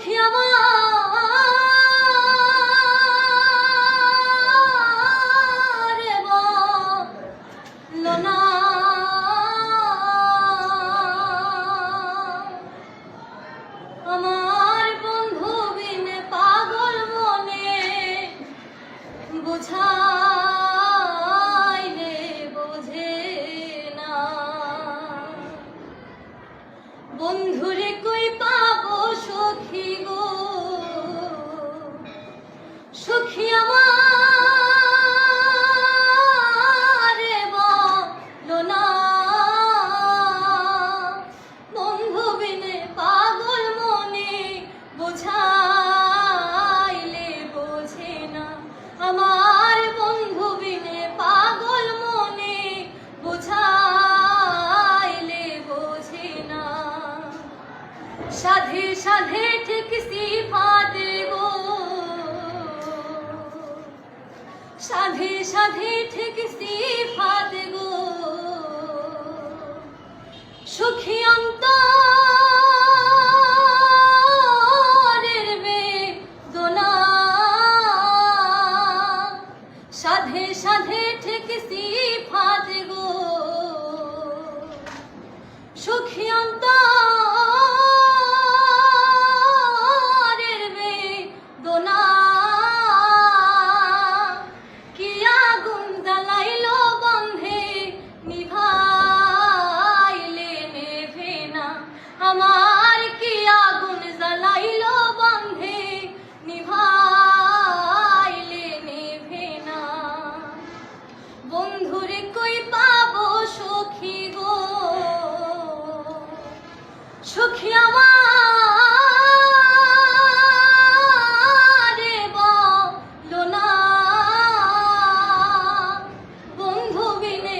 সখী আমার বলো না আমার বন্ধু বিনে পাগল মনে বুঝাইলে বোঝে না বন্ধুরে কই পাবো সখী গো সখী আমার বলো না বন্ধু বিনে পাগল মনে বুঝাইলে বোঝে না আমার বন্ধু বিনে পাগল মনে বুঝাইলে বোঝে না সাধে সাধে ঠিক সিফাত গো সাধে সাধে ঠিক সিফাত গো সুখী অন্তরের বেদনা সাধে সাধে ঠিক সিফাত গো সুখী অন্তরের বেদনা কি আগুন জ্বালাইলো বন্ধে নিভাইলে নেভে না আমার কি আগুন জ্বালাইলো বন্ধে নিভাইলে নেভে না বন্ধুরে কই পাবো সখী গো সখী আমার বলো না বন্ধু বিনে